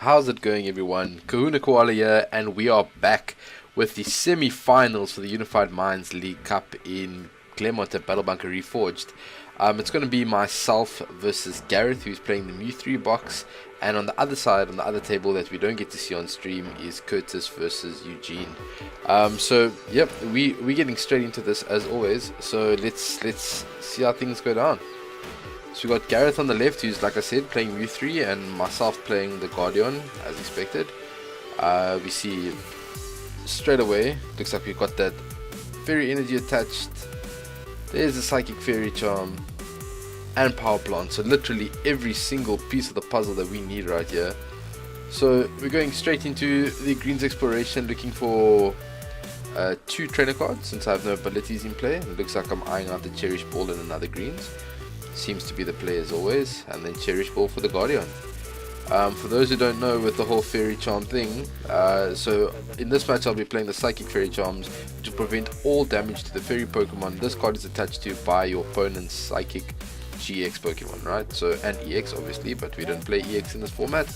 How's it going, everyone? Kahuna Koala here, and we are back with the semi-finals for the Unified Minds League Cup in Claremont at Battle Bunker Reforged. It's going to be myself versus Gareth, who's playing the Mew 3 box, and on the other side, on the other table that we don't get to see on stream, is Curtis versus Eugene. Yep, we're getting straight into this as always. So let's see how things go down. So we got Gareth on the left, who's, like I said, playing Mew 3, and myself playing the Gardeon, as expected. We see straight away, looks like we've got that Fairy Energy attached. There's the Psychic Fairy Charm and Power Plant. So literally every single piece of the puzzle that we need right here. So we're going straight into the Greens Exploration, looking for 2 trainer cards, since I have no abilities in play. It looks like I'm eyeing out the Cherish Ball and another Greens. Seems to be the play as always, and then Cherish Ball for the Gardeon. For those who don't know, with the whole Fairy Charm thing, so in this match I'll be playing the Psychic Fairy Charms to prevent all damage to the Fairy Pokemon this card is attached to by your opponent's Psychic GX Pokemon, right? So, and EX obviously, but we don't play EX in this format.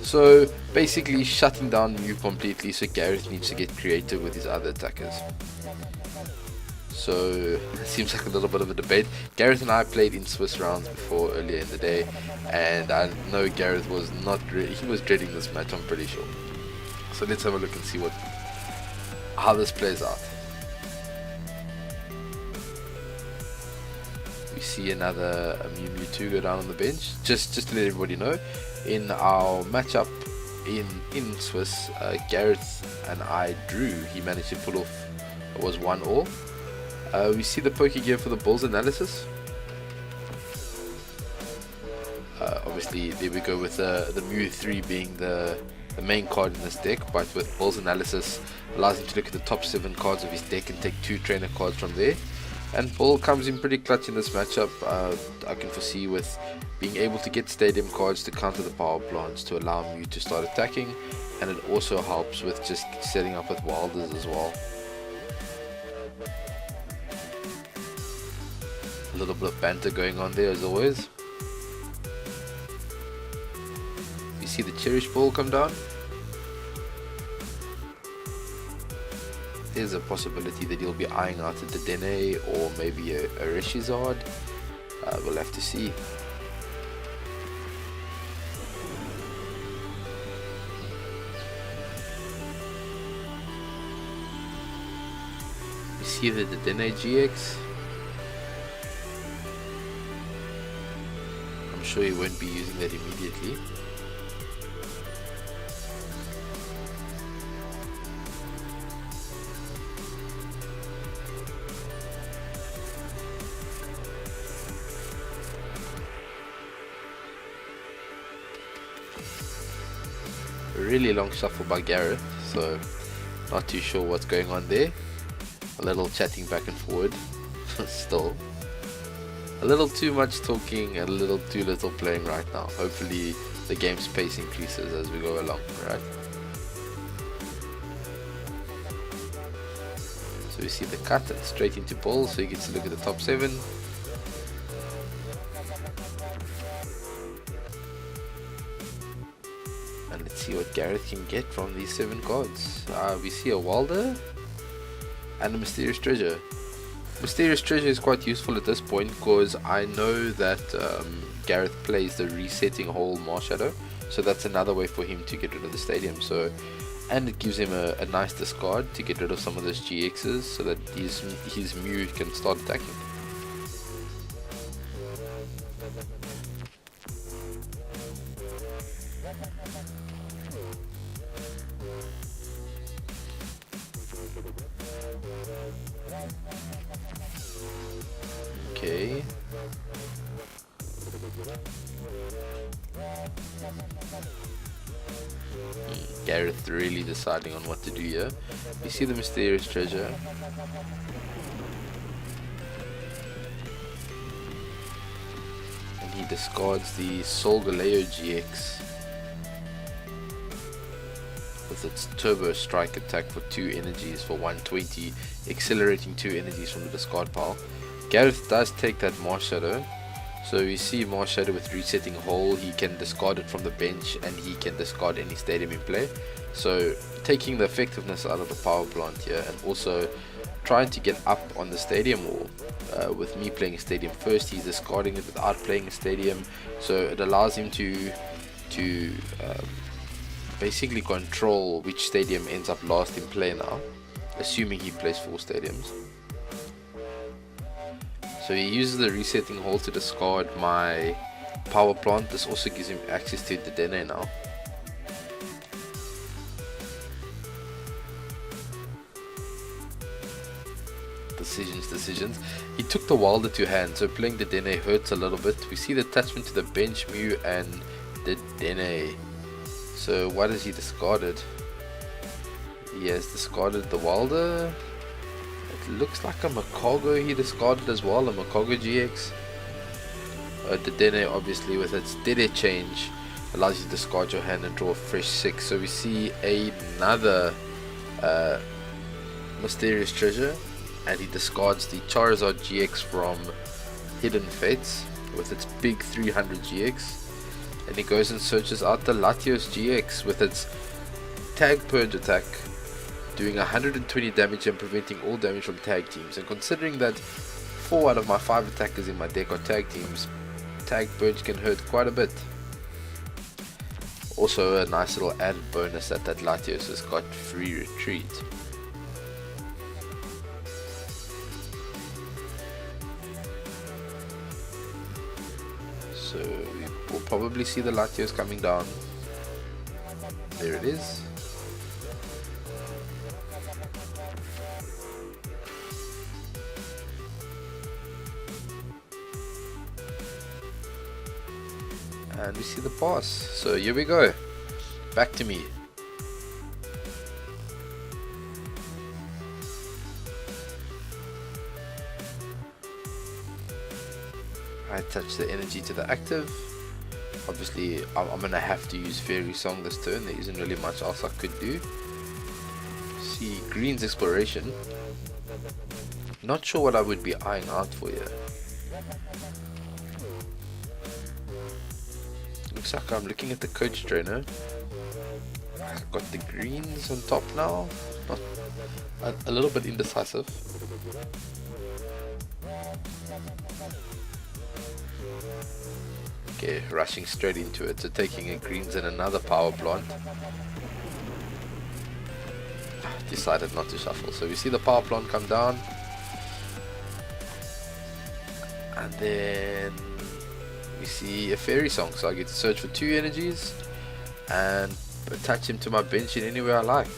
So basically shutting down Mew completely, so Gareth needs to get creative with his other attackers. So it seems like a little bit of a debate. Gareth and I played in Swiss rounds before earlier in the day, and I know Gareth was not really, he was dreading this match, I'm pretty sure. So let's have a look and see how this plays out. We see another Mew Mewtwo go down on the bench. Just to let everybody know, in our matchup in Swiss, Gareth and I drew. He managed to pull off, it was 1-1. We see the Pokegear for the Bulls analysis. Obviously there we go with the Mew 3 being the main card in this deck, but with Bulls analysis allows him to look at the top 7 cards of his deck and take 2 trainer cards from there. And Bull comes in pretty clutch in this matchup. I can foresee with being able to get stadium cards to counter the power plants to allow Mew to start attacking, and it also helps with just setting up with Wilders as well. A little bit of banter going on there as always. You see the Cherish Ball come down. There's a possibility that he'll be eyeing out a Dedenne or maybe a Reshizard. We'll have to see. You see the Dedenne GX. Sure he won't be using that immediately. A really long shuffle by Gareth, so not too sure what's going on there. A little chatting back and forward. Still a little too much talking and a little too little playing right now. Hopefully the game's pace increases as we go along, right? So we see the cut and straight into Bull, so he gets to look at the top 7. And let's see what Gareth can get from these 7 cards. We see a Walder and a Mysterious Treasure. Mysterious Treasure is quite useful at this point because I know that Gareth plays the Resetting Hole Marshadow, so that's another way for him to get rid of the stadium. So, and it gives him a nice discard to get rid of some of those GXs so that his Mew can start attacking. Okay. Gareth really deciding on what to do here. You see the Mysterious Treasure. And he discards the Solgaleo GX with its Turbo Strike attack for 2 energies for 120, accelerating 2 energies from the discard pile. Gareth does take that Marshadow, So you see Mars Shadow with Resetting Hole, he can discard it from the bench and he can discard any stadium in play. So taking the effectiveness out of the power plant here, and also trying to get up on the stadium wall. With me playing a stadium first, he's discarding it without playing a stadium, so it allows him to basically control which stadium ends up last in play now, assuming he plays 4 stadiums. So he uses the Resetting Hole to discard my power plant. This also gives him access to the Dedenne now. Decisions. He took the Wilder to hand, so playing the Dedenne hurts a little bit. We see the attachment to the bench Mew and the Dedenne. So what has he discarded? He has discarded the Wilder. It looks like a Makago he discarded as well, a Makago GX. The Dedenne obviously with its Dedenne change allows you to discard your hand and draw a fresh 6. So we see another mysterious treasure, and he discards the Charizard GX from Hidden Fates with its big 300 GX, and he goes and searches out the Latios GX with its Tag Purge attack, doing 120 damage and preventing all damage from tag teams. And considering that 4 out of my 5 attackers in my deck are tag teams, Tag Purge can hurt quite a bit. Also a nice little added bonus that Latios has got free retreat. So we'll probably see the Latios coming down. There it is. And we see the pass. So here we go. Back to me. I attach the energy to the active. Obviously I'm gonna have to use Fairy Song this turn. There isn't really much else I could do. See Green's Exploration. Not sure what I would be eyeing out for here. Looks like I'm looking at the Coach Trainer. I've got the greens on top now. Not a little bit indecisive. Okay, rushing straight into it, so taking a greens and another power plant. Decided not to shuffle, so we see the power plant come down, and then we see a Fairy Song, so I get to search for 2 energies and attach him to my bench in any way I like.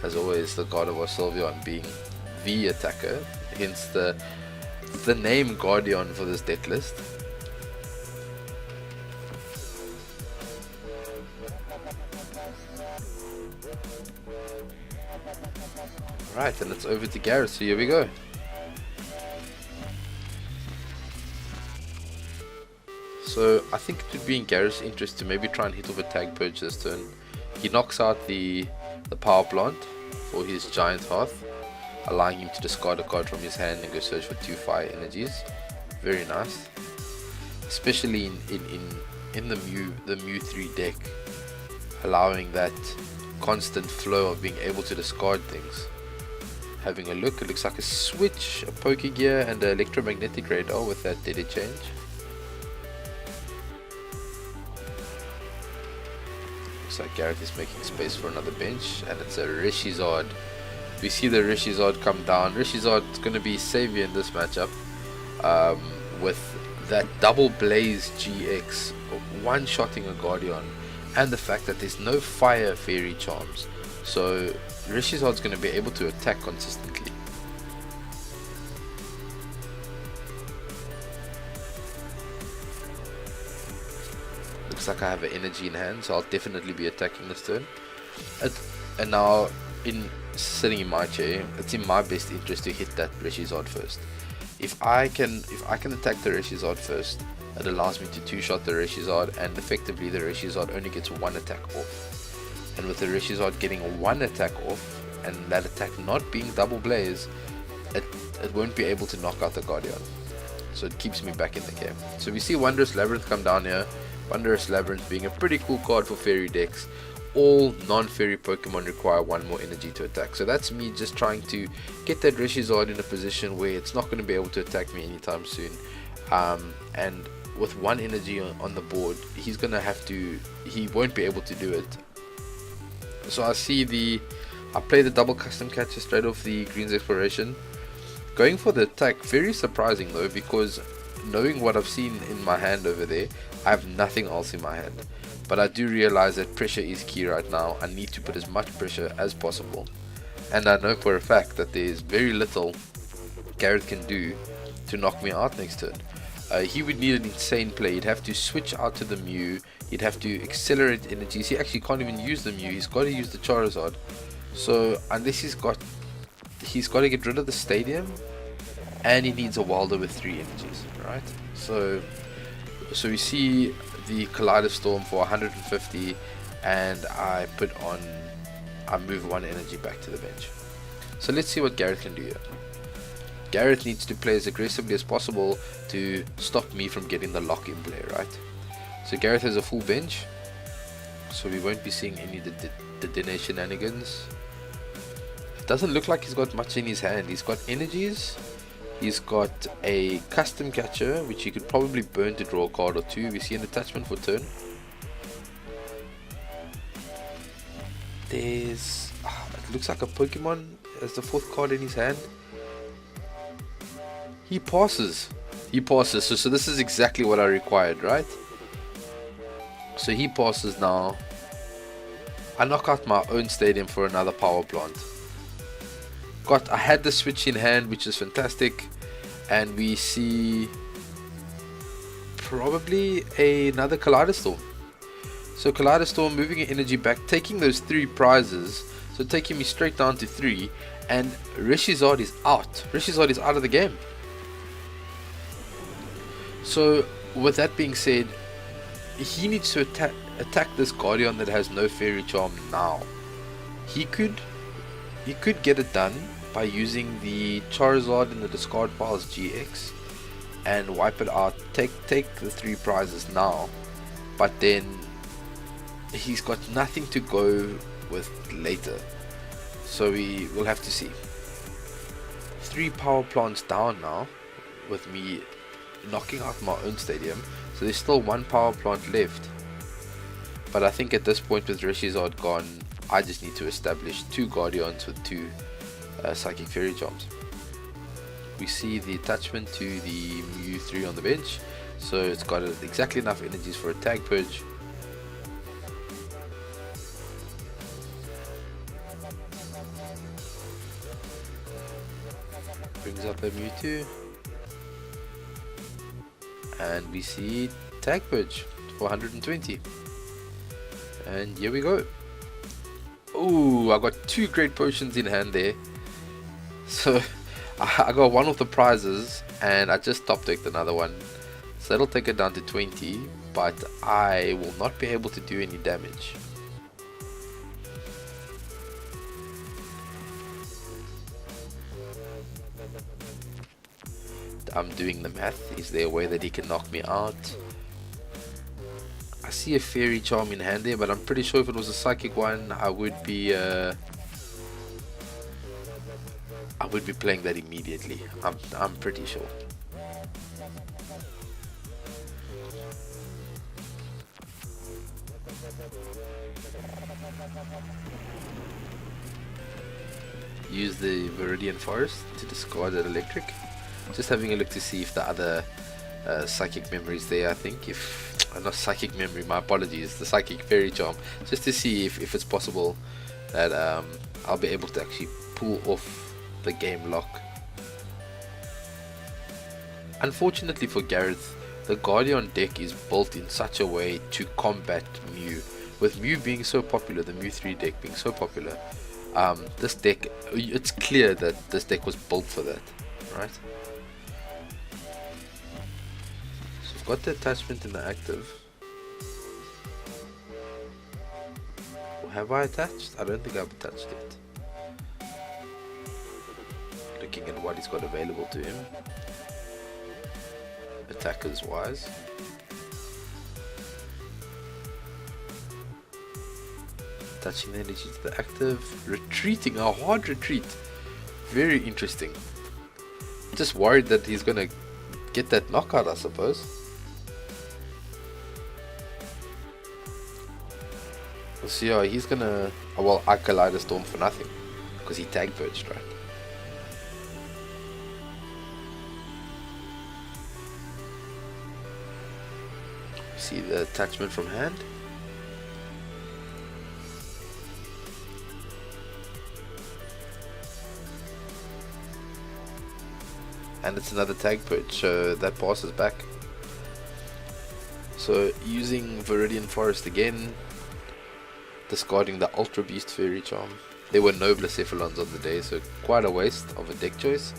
As always, the God of Sylveon being the attacker, hence the name Gardeon for this deck list. Right, and it's over to Garrett, so here we go. So I think it would be in Garrett's interest to maybe try and hit off a Tag Purge this turn. He knocks out the power plant for his Giant Hearth, allowing him to discard a card from his hand and go search for 2 fire energies. Very nice, especially in the Mew 3 deck, allowing that constant flow of being able to discard things. Having a look, it looks like a switch, a Pokegear and an electromagnetic radar with that Dedenne change. Looks like Garrett is making space for another bench, and it's a Reshizard. We see the Reshizard come down. Reshizard's going to be savior in this matchup, with that double blaze GX, one-shotting a Gardeon, and the fact that there's no fire fairy charms. So Reshizard's going to be able to attack consistently. Looks like I have an energy in hand, so I'll definitely be attacking this turn. And now, sitting in my chair, it's in my best interest to hit that Reshizard first. If I can attack the Reshizard first, it allows me to 2-shot the Reshizard, and effectively the Reshizard only gets 1 attack off. And with the Reshizard getting 1 attack off, and that attack not being double blaze, it won't be able to knock out the Gardeon. so it keeps me back in the game. So we see Wondrous Labyrinth come down here. Wondrous Labyrinth being a pretty cool card for fairy decks. All non-fairy Pokemon require 1 more energy to attack. So that's me just trying to get that Reshizard in a position where it's not going to be able to attack me anytime soon. And with 1 energy on the board, he won't be able to do it. So I play the double custom catcher straight off the Green's Exploration. Going for the attack, very surprising though, because knowing what I've seen in my hand over there, I have nothing else in my hand. But I do realize that pressure is key right now. I need to put as much pressure as possible. And I know for a fact that there's very little Garrett can do to knock me out next turn. He would need an insane play. He'd have to switch out to the Mew. He'd have to accelerate energies. He actually can't even use the Mew. He's got to use the Charizard. So unless he's got to get rid of the stadium, and he needs a Wilder with 3 energies, right? So we see the Kaleidostorm for 150, and I move 1 energy back to the bench. So let's see what Garrett can do here. Garrett needs to play as aggressively as possible to stop me from getting the lock in play, right? So Garrett has a full bench, so we won't be seeing any of the dinner shenanigans. It doesn't look like he's got much in his hand. He's got energies. He's got a custom catcher, which he could probably burn to draw a card or 2. We see an attachment for turn. It looks like a Pokemon as the 4th card in his hand. He passes. So this is exactly what I required, right? So he passes now. I knock out my own stadium for another power plant. I had the switch in hand, which is fantastic, and we see probably another Kaleidostorm. So Kaleidostorm moving your energy back, taking those 3 prizes, so taking me straight down to 3, and Reshizard is out. Reshizard is out of the game. So with that being said, he needs to attack this Gardeon that has no Fairy Charm now. He could get it done by using the Charizard in the discard pile's GX and wipe it out, take the 3 prizes now, but then he's got nothing to go with later, so we will have to see. 3 power plants down now with me knocking out my own stadium, so there's still 1 power plant left, but I think at this point with Reshizard gone, I just need to establish 2 Guardians with 2 Psychic Fairy Charms. We see the attachment to the Mew 3 on the bench, so it's got exactly enough energies for a tag purge. Brings up a Mewtwo, and we see tag purge for 120, and here we go. Ooh, I got 2 great potions in hand there. So I got 1 of the prizes, and I just top decked another one, so that'll take it down to 20, but I will not be able to do any damage. I'm doing the math. Is there a way that he can knock me out? I see a Fairy Charm in hand there, but I'm pretty sure if it was a Psychic one, I would be playing that immediately. I'm pretty sure. Use the Viridian Forest to discard that electric. Just having a look to see if the other Psychic Memory is there. I think not Psychic Memory, my apologies, the Psychic Fairy Charm, just to see if it's possible that I'll be able to actually pull off the game lock. Unfortunately for Gareth, the Gardeon deck is built in such a way to combat Mew. With Mew being so popular, the Mew 3 deck being so popular, this deck, it's clear that this deck was built for that, right? So I've got the attachment in the active. Have I attached? I don't think I've attached it. Looking at what he's got available to him. attackers wise. Touching the energy to the active, retreating, a hard retreat. Very interesting. Just worried that he's gonna get that knockout, I suppose. So yeah, he's gonna, well, I Collider Storm for nothing because he tag purged, right? See the attachment from hand. And it's another tag purge, so that passes back. So using Viridian Forest again, discarding the Ultra Beast Fairy Charm. There were no Blacephalons on the day, so quite a waste of a deck choice.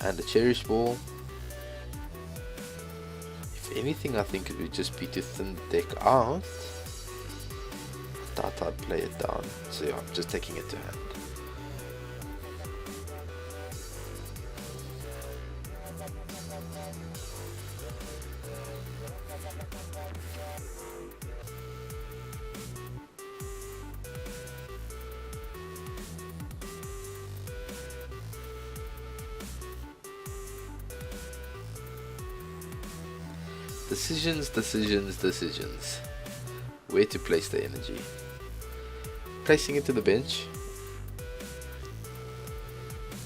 And a Cherish Ball. If anything, I think it would just be to thin the deck out. I thought I'd play it down, so yeah, I'm just taking it to hand. Decisions. Where to place the energy. Placing it to the bench.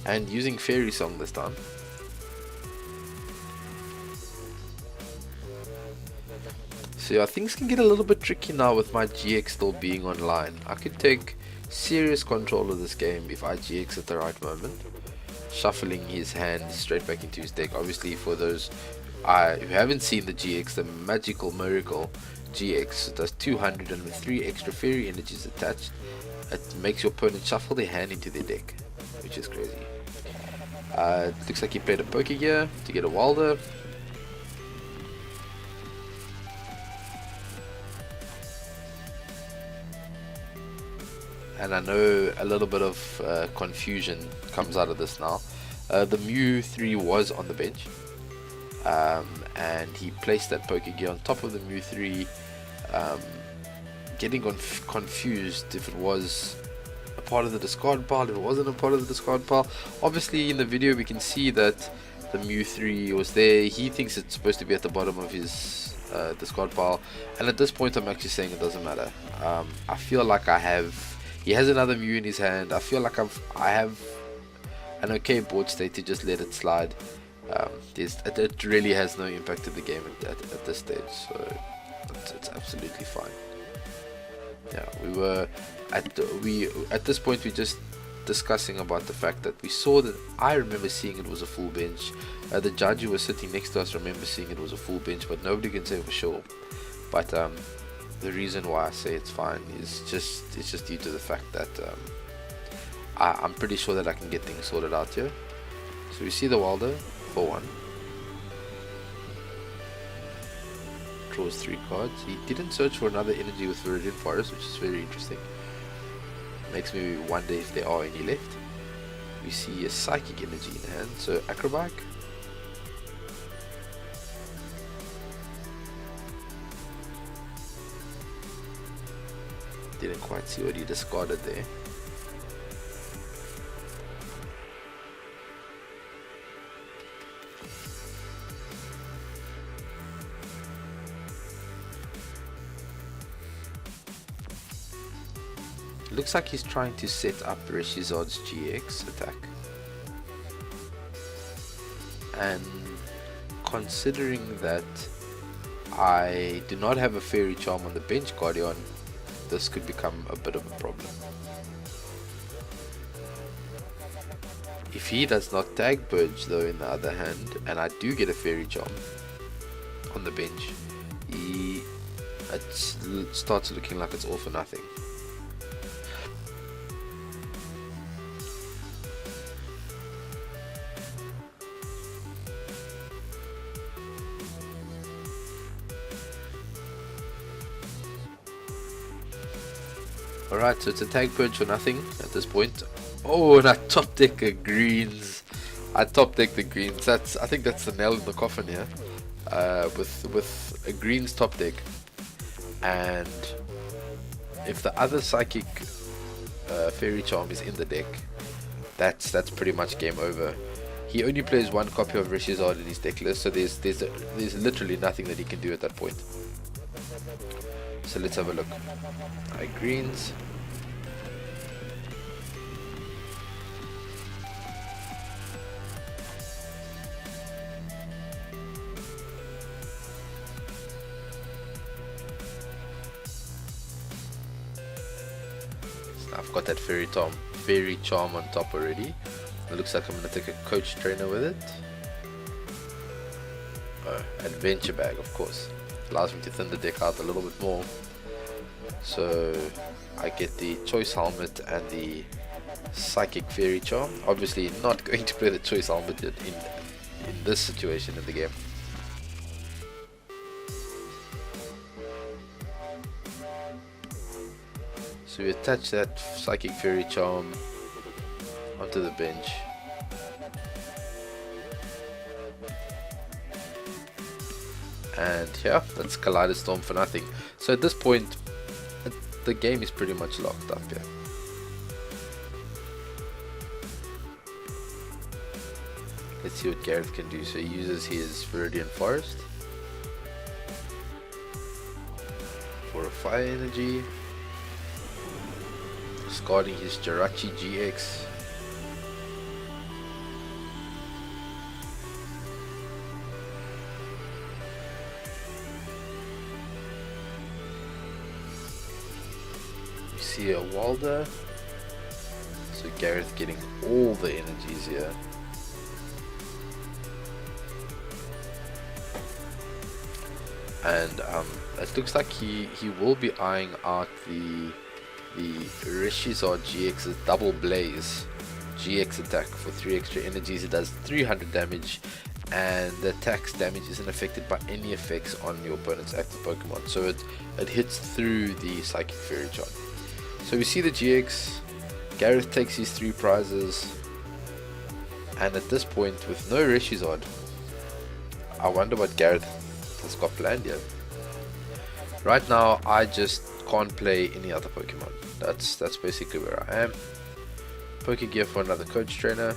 And using Fairy Song this time. So yeah, things can get a little bit tricky now with my GX still being online. I could take serious control of this game if I GX at the right moment. Shuffling his hand straight back into his deck. Obviously for those who haven't seen the GX, the Magical Miracle GX does 203 extra fairy energies attached. It makes your opponent shuffle their hand into their deck, which is crazy. It looks like he played a Pokegear to get a Wilder. And I know a little bit of confusion comes out of this now. The Mew 3 was on the bench. And he placed that Pokegear on top of the Mew 3, getting confused if it was a part of the discard pile, if it wasn't a part of the discard pile. Obviously in the video we can see that the Mew 3 was there. He thinks it's supposed to be at the bottom of his discard pile, and at this point I'm actually saying it doesn't matter. I feel like he has another Mew in his hand. I feel like I have an okay board state to just let it slide. It really has no impact to the game at this stage, so it's absolutely fine. Yeah, at this point we're just discussing about the fact that we saw that I remember seeing it was a full bench. The judge who was sitting next to us remember seeing it was a full bench, but nobody can say for sure. But the reason why I say it's fine is just due to the fact that I'm pretty sure that I can get things sorted out here. So we see the Wilder for 1. Draws 3 cards. He didn't search for another energy with Viridian Forest, which is very interesting. Makes me wonder if there are any left. We see a Psychic energy in hand, so Acrobat. Didn't quite see what he discarded there. Looks like he's trying to set up Reshizard's GX attack. And considering that I do not have a Fairy Charm on the bench Gardeon, this could become a bit of a problem. If he does not tag purge though, in the other hand, and I do get a Fairy Charm on the bench, it starts looking like it's all for nothing. Alright, so it's a tag purge for nothing at this point. Oh, and I top deck a greens. I top deck the greens. I think that's the nail in the coffin here. With a greens top deck, and if the other psychic fairy charm is in the deck, that's pretty much game over. He only plays one copy of Rishizard in his deck list, so there's literally nothing that he can do at that point. So let's have a look. Alright, greens. So I've got that fairy charm on top already. It looks like I'm gonna take a coach trainer with it. Oh, adventure bag, of course. Allows me to thin the deck out a little bit more. So I get the choice helmet and the psychic fairy charm. Obviously not going to play the choice helmet in this situation in the game. So we attach that psychic fairy charm onto the bench. And yeah, that's Kaleidostorm for nothing. So at this point, the game is pretty much locked up here. Let's see what Gareth can do. So he uses his Viridian Forest for a fire energy, discarding his Jirachi GX. See a Walder, so Gareth getting all the energies here. And it looks like he will be eyeing out the Rishizard GX's Double Blaze GX attack for 3 extra energies. It does 300 damage, and the attack's damage isn't affected by any effects on your opponent's active Pokemon, so it hits through the Psychic Fairy Charm. So we see the GX, Gareth takes his 3 prizes, and at this point with no Rishizard, I wonder what Gareth has got planned here. Right now I just can't play any other Pokemon. That's basically where I am. Pokegear for another coach trainer.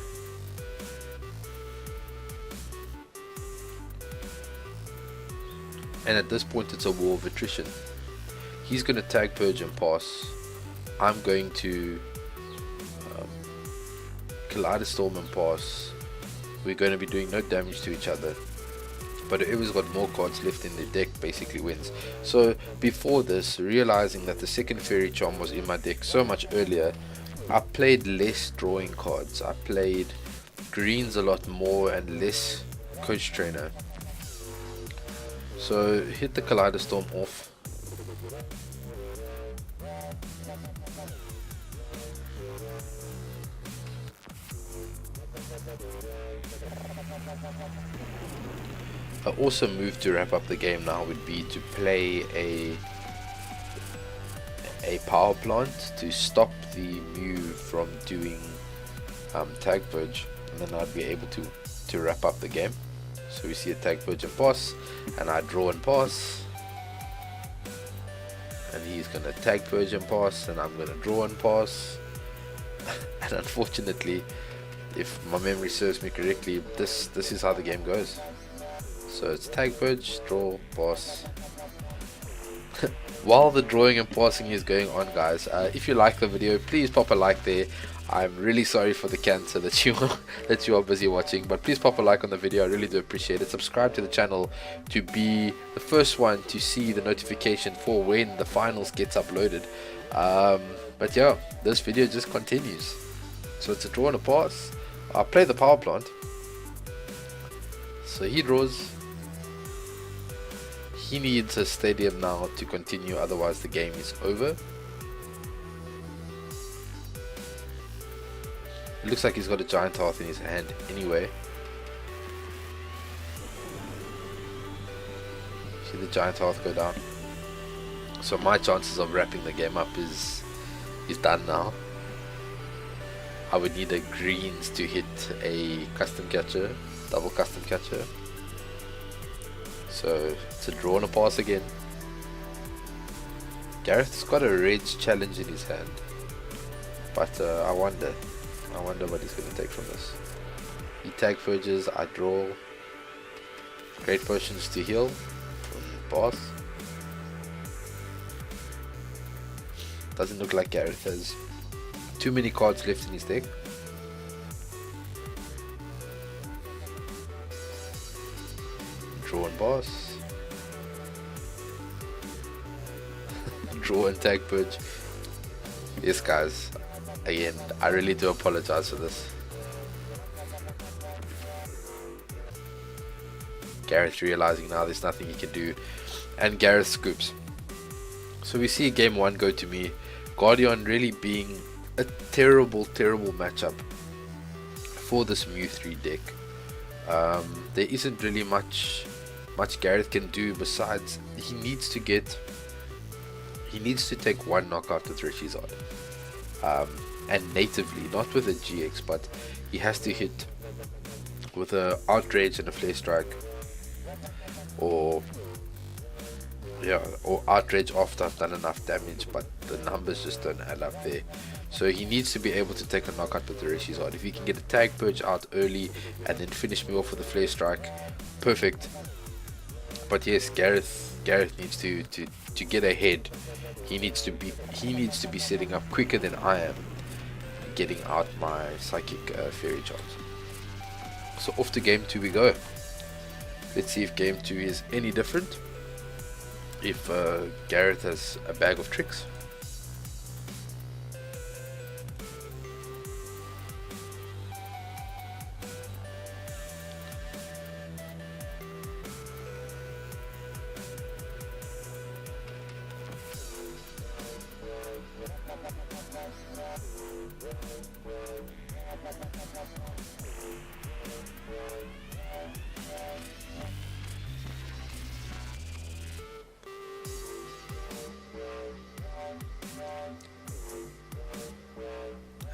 And at this point it's a war of attrition. He's going to tag, purge and pass. I'm going to Kaleidostorm and pass. We're going to be doing no damage to each other, but whoever's got more cards left in the deck basically wins. So before this, realizing that the second fairy charm was in my deck so much earlier, I played less drawing cards. I played greens a lot more and less coach trainer. So hit the Kaleidostorm off. An awesome move to wrap up the game now would be to play a power plant to stop the Mew from doing tag purge, and then I'd be able to wrap up the game. So we see a tag purge and pass, and I draw and pass, and he's gonna tag purge and pass, and I'm gonna draw and pass. And unfortunately, if my memory serves me correctly, this is how the game goes. So it's tag purge, draw, pass. While the drawing and passing is going on, guys, if you like the video, please pop a like there. I'm really sorry for the cancer that you are busy watching, but please pop a like on the video. I really do appreciate it. Subscribe to the channel to be the first one to see the notification for when the finals gets uploaded. But yeah, this video just continues. So it's a draw and a pass. I'll play the power plant. So he draws. He needs a stadium now to continue, otherwise the game is over. It looks like he's got a giant hearth in his hand anyway. See the giant hearth go down. So my chances of wrapping the game up is done now. I would need a greens to hit a custom catcher, double custom catcher. So it's a draw and a pass again. Gareth's got a rage challenge in his hand, but I wonder what he's going to take from this. He tag purges, I draw. Great potions to heal. Pass. Doesn't look like Gareth has too many cards left in his deck. Draw and pass. Draw and tag purge. Yes guys, again, I really do apologize for this. Gareth realizing now there's nothing he can do, and Gareth scoops. So we see game 1 go to me. Gardeon really being a terrible matchup for this Mew 3 deck. There isn't really much Gareth can do besides he needs to take one knockout with Reshizard, and natively, not with a GX, but he has to hit with a Outrage and a Flare Strike, or Outrage after I've done enough damage, but the numbers just don't add up there. So he needs to be able to take a knockout with the Reshizard. If he can get a tag purge out early and then finish me off with a Flare Strike, perfect. But yes, Gareth needs to get ahead. He needs to be setting up quicker than I am, getting out my Psychic Fairy Charms. So off to game 2 we go. Let's see if game 2 is any different. If Gareth has a bag of tricks.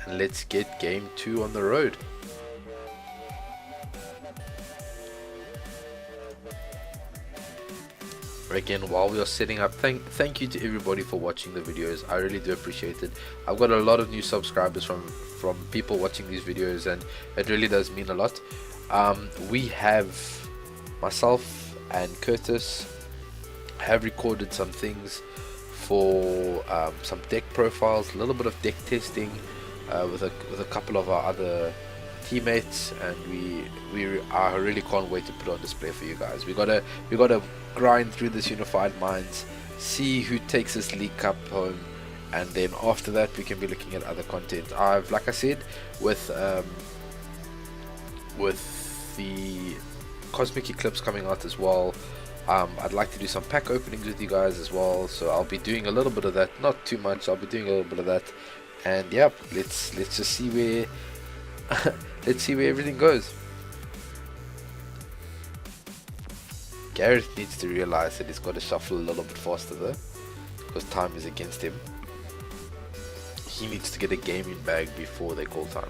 And let's get game 2 on the road. Again, while we are setting up, thank you to everybody for watching the videos. I really do appreciate it. I've got a lot of new subscribers from people watching these videos, and it really does mean a lot. We have, myself and Curtis have recorded some things for some deck profiles, a little bit of deck testing with a couple of our other teammates, and I really can't wait to put on display for you guys. We gotta grind through this Unified Minds, see who takes this League Cup home, and then after that we can be looking at other content. Like I said, with the Cosmic Eclipse coming out as well, I'd like to do some pack openings with you guys as well, so I'll be doing a little bit of that, not too much. I'll be doing a little bit of that, and yeah, let's just see where let's see where everything goes. Gareth needs to realize that he's got to shuffle a little bit faster though, because time is against him. He needs to get a game in bag before they call time.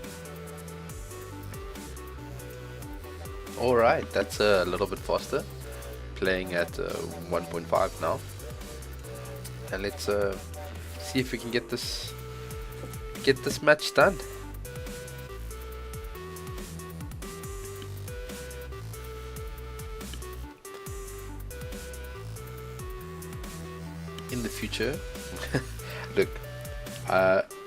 Alright, that's a little bit faster. Playing at 1.5 now. And let's see if we can get this match done. In the future, look,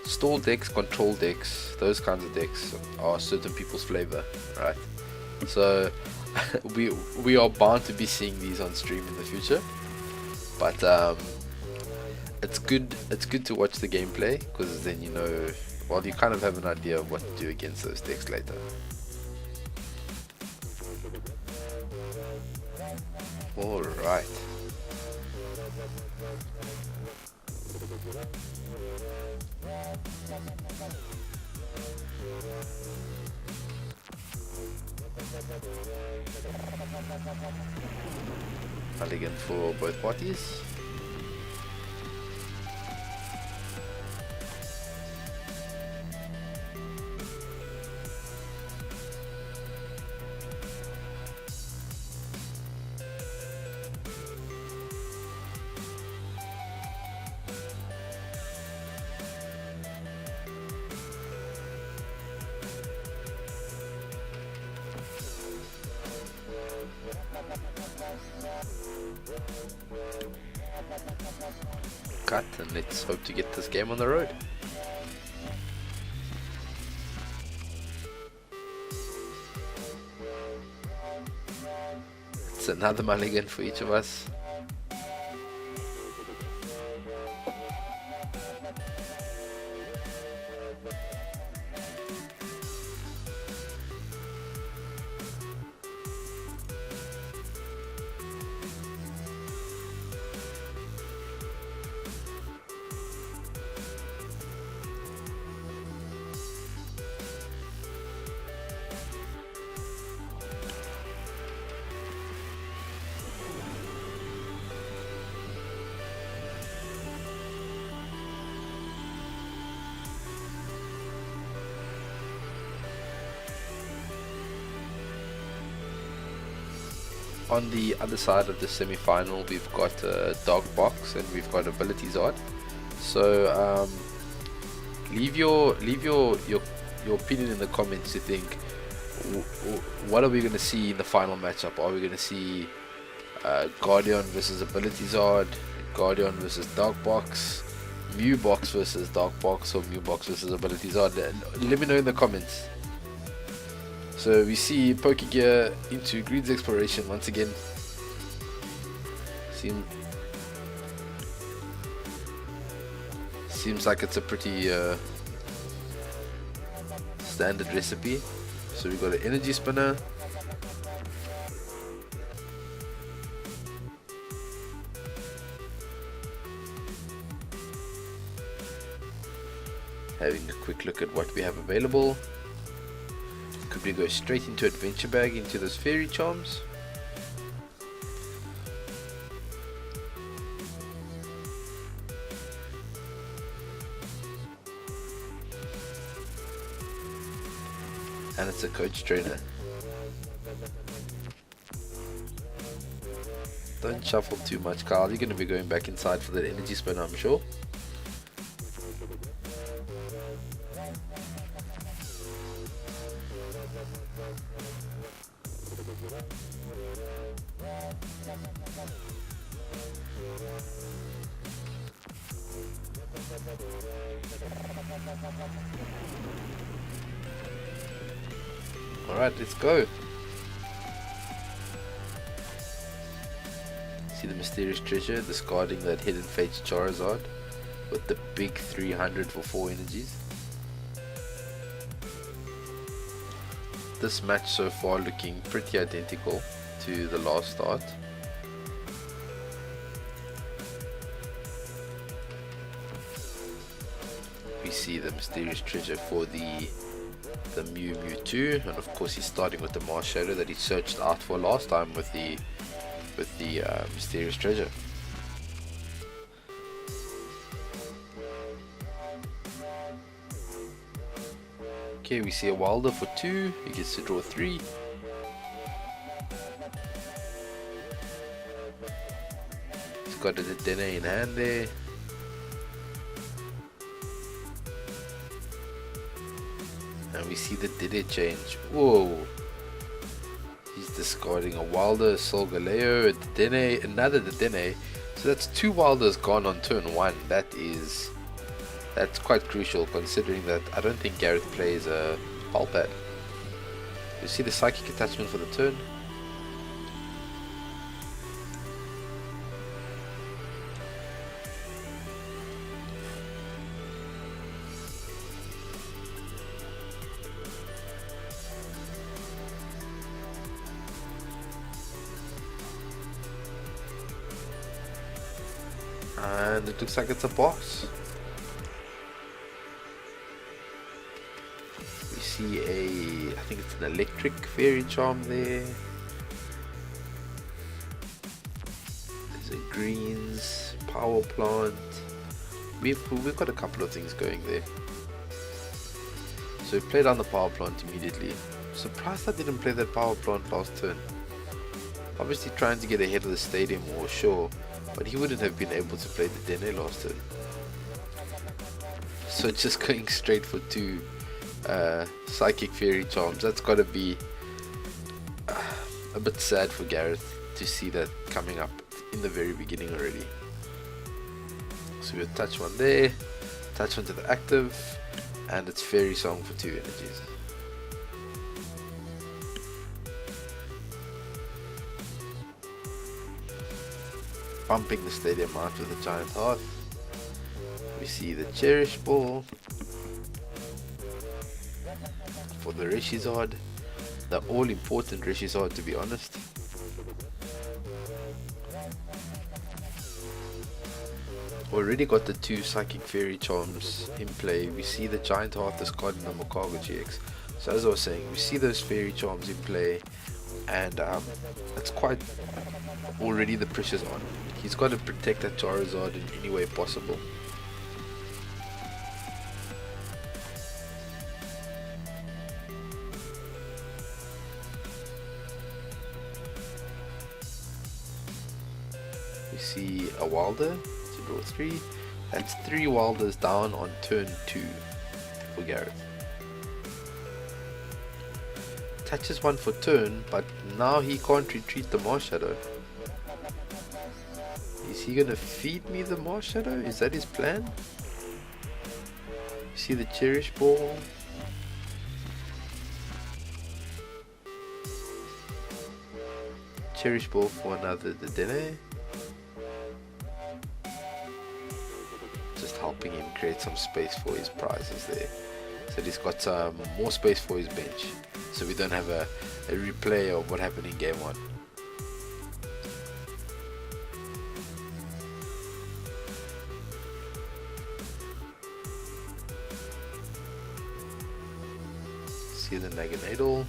stall decks, control decks, those kinds of decks are certain people's flavor, right? So we are bound to be seeing these on stream in the future, but it's good to watch the gameplay, because then you know, well, you kind of have an idea of what to do against those decks later. All right. Mulligan for both parties. Cut, and let's hope to get this game on the road. It's another mulligan for each of us. On the other side of the semi-final, we've got a dog box and we've got ability Zard. So leave your opinion in the comments to think, what are we going to see in the final matchup? Are we going to see Gardeon versus ability Zard, Gardeon versus dog box, Mew box versus dog box, or Mew box versus ability Zard? Let me know in the comments. So we see Pokegear into Greed's Exploration once again. Seems like it's a pretty standard recipe. So we got an energy spinner. Having a quick look at what we have available. Could we go straight into Adventure Bag into those Fairy Charms? And it's a Coach Trainer. Don't shuffle too much, Carl. You're going to be going back inside for that energy spin, I'm sure. Alright, let's go. See the mysterious treasure, discarding that Hidden Fates Charizard with the big 300 for 4 energies. This match so far looking pretty identical to the last start. We see the mysterious treasure for the Mew Mewtwo, and of course he's starting with the Mars Shadow that he searched out for last time with the mysterious treasure. Okay, we see a Wilder for 2. He gets to draw 3. He's got a Dedenne in hand there. And we see the Dedenne change. Whoa! He's discarding a Wilder, Solgaleo, a Dedenne, another Dedenne. So that's 2 Wilders gone on turn 1. That's quite crucial, considering that I don't think Gareth plays a Pulpad. You see the Psychic attachment for the turn. And it looks like it's a boss. We see I think it's an electric fairy charm there. There's a greens, power plant. We've got a couple of things going there. So we played on the power plant immediately. Surprised I didn't play that power plant last turn. Obviously trying to get ahead of the stadium, or sure, but he wouldn't have been able to play the Dene last turn. So just going straight for 2 Psychic Fairy Charms, that's gotta be a bit sad for Gareth to see that coming up in the very beginning already. So we attach one there, attach one to the active, and it's Fairy Song for 2 energies. Pumping the stadium out with a Giant Heart. We see the Cherish Ball for the Reshizard, the all important Reshizard, to be honest. Already got the 2 Psychic Fairy Charms in play. We see the Giant Heart discarding the Mokago GX. So as I was saying, we see those Fairy Charms in play, and it's quite already the pressure's on. He's got to protect that Charizard in any way possible. We see a Wilder to draw 3. That's 3 Wilders down on turn 2 for Gareth. Touches 1 for turn, but now he can't retreat the Marshadow. Is he gonna feed me the Marshadow? Is that his plan? You see the Cherish Ball. Cherish Ball for another Dedenne. Just helping him create some space for his prizes there. So he's got more space for his bench. So we don't have a replay of what happened in game 1. See the Naganadel.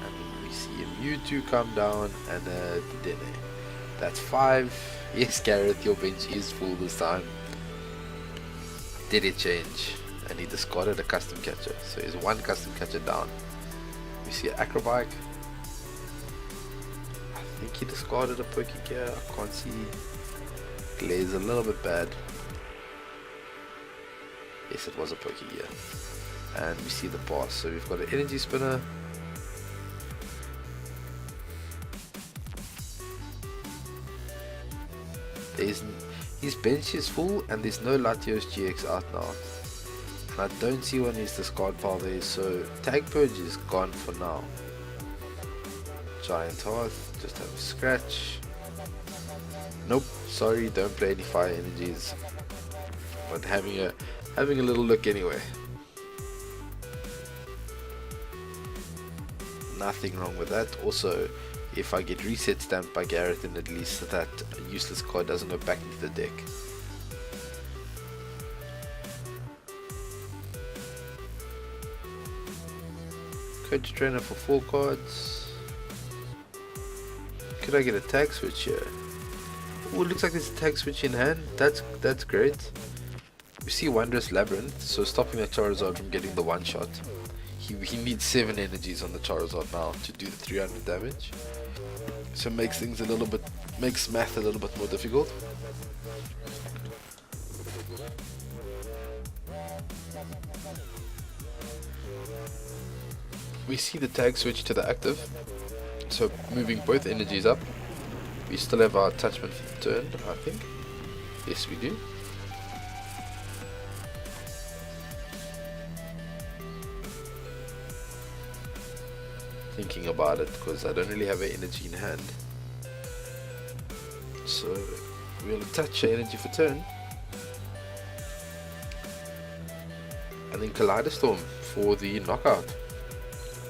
And we see a Mewtwo come down and a Dedenne. That's 5. Yes, Gareth, your bench is full this time. Did it change? And he discarded a custom catcher. So he's 1 custom catcher down. We see an Acrobike. I think he discarded a Pokegear. I can't see. Glaze a little bit bad. Yes, it was a Pokegear. And we see the pass. So we've got an Energy Spinner. His bench is full and there's no Latios GX out now. And I don't see one in his discard pile there, so Tag Purge is gone for now. Giant Heart, just have a scratch. Nope, sorry, don't play any fire energies. But having a little look anyway. Nothing wrong with that. Also, if I get reset stamped by Gareth, then at least that useless card doesn't go back into the deck. Coach Trainer for 4 cards. Could I get a tag switch here? Oh, it looks like there's a tag switch in hand. That's great. We see Wondrous Labyrinth, so stopping that Charizard from getting the one shot. He needs 7 energies on the Charizard now to do the 300 damage. So makes math a little bit more difficult. We see the tag switch to the active, so moving both energies up. We still have our attachment for the turn, I think. Yes, we do. Thinking about it, because I don't really have an energy in hand, so we'll attach an energy for turn, and then Kaleidostorm for the knockout,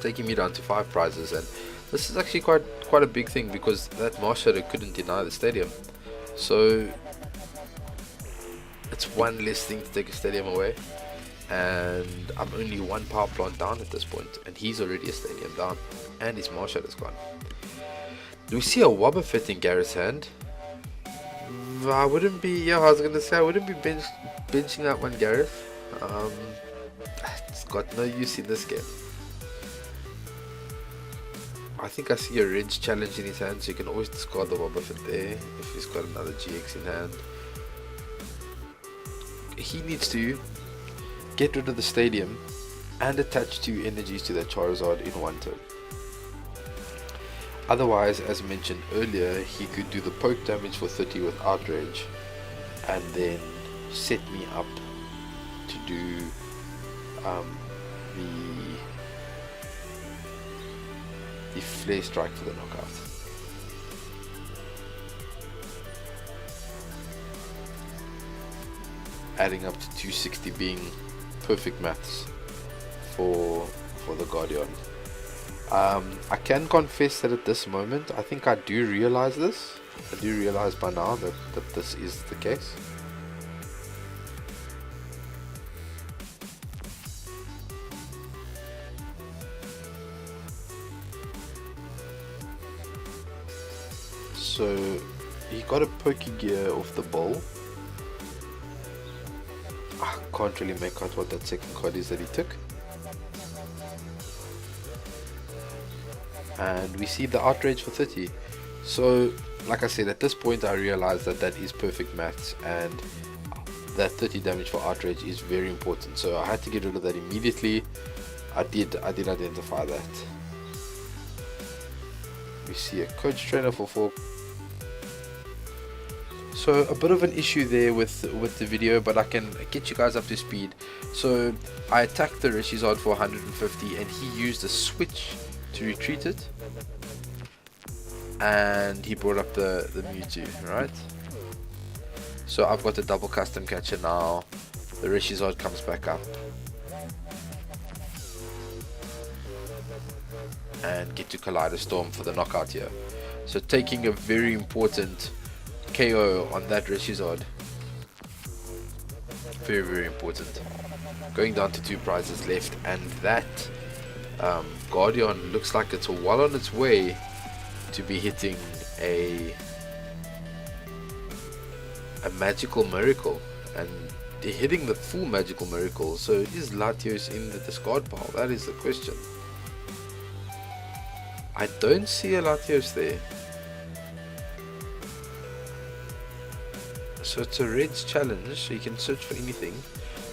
taking me down to 5 prizes. And this is actually quite a big thing, because that Marshadow couldn't deny the stadium, so it's 1 less thing to take a stadium away. And I'm only 1 power plant down at this point, and he's already a stadium down, and his Marshallow's gone. Do we see a Wobbuffet in Gareth's hand? I wouldn't be benching that one, Gareth. It's got no use in this game. I think I see a Ridge challenge in his hand, so you can always discard the Wobbuffet there if he's got another GX in hand. He needs to get rid of the stadium, and attach 2 energies to that Charizard in one turn. Otherwise, as mentioned earlier, he could do the poke damage for 30 with Outrage, and then set me up to do the Flare Strike for the knockout. Adding up to 260 being perfect maths for the Gardeon. I can confess that at this moment, I think I do realize this. I do realize by now that this is the case. So he got a Pokegear off the bowl. I can't really make out what that second card is that he took. And we see the Outrage for 30. So like I said, at this point I realized that that is perfect maths, and that 30 damage for Outrage is very important, so I had to get rid of that immediately. I did identify that. We see a Coach Trainer for 4. So a bit of an issue there with the video, but I can get you guys up to speed. So I attacked the Reshizard for 150 and he used a switch to retreat it, and he brought up the Mewtwo, right? So I've got a double custom catcher now. The Reshizard comes back up and get to Kaleidostorm for the knockout here. So taking a very important KO on that Reshizard. Very, very important. Going down to 2 prizes left, and that Gardeon looks like it's well on its way to be hitting a magical miracle, and they're hitting the full magical miracle. So is Latios in the discard pile? That is the question. I don't see a Latios there. So it's a Reds challenge, so you can search for anything.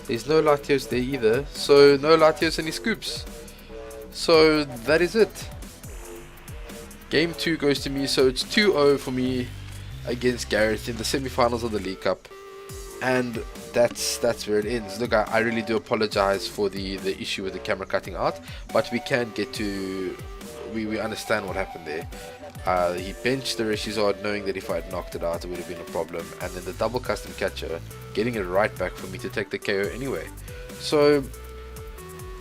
There's no Latios there either, so no Latios any scoops. So that is it. Game 2 goes to me, so it's 2-0 for me against Gareth in the semi-finals of the League Cup. And that's where it ends. Look, I really do apologize for the issue with the camera cutting out, but we can get to... We understand what happened there. He benched the Reshizard knowing that if I had knocked it out it would have been a problem, and then the double custom catcher getting it right back for me to take the KO anyway. So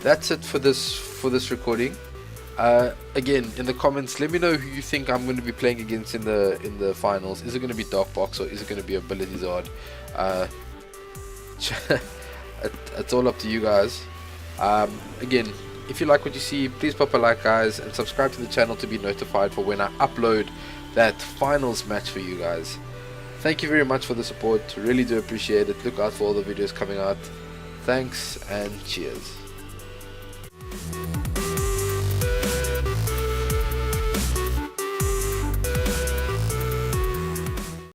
that's it for this recording. Again, in the comments, let me know who you think I'm going to be playing against in the finals. Is it going to be Dark Box or is it going to be Ability Zard? It's all up to you guys. Again, if you like what you see, please pop a like, guys, and subscribe to the channel to be notified for when I upload that finals match for you guys. Thank you very much for the support, really do appreciate it. Look out for all the videos coming out. Thanks and cheers.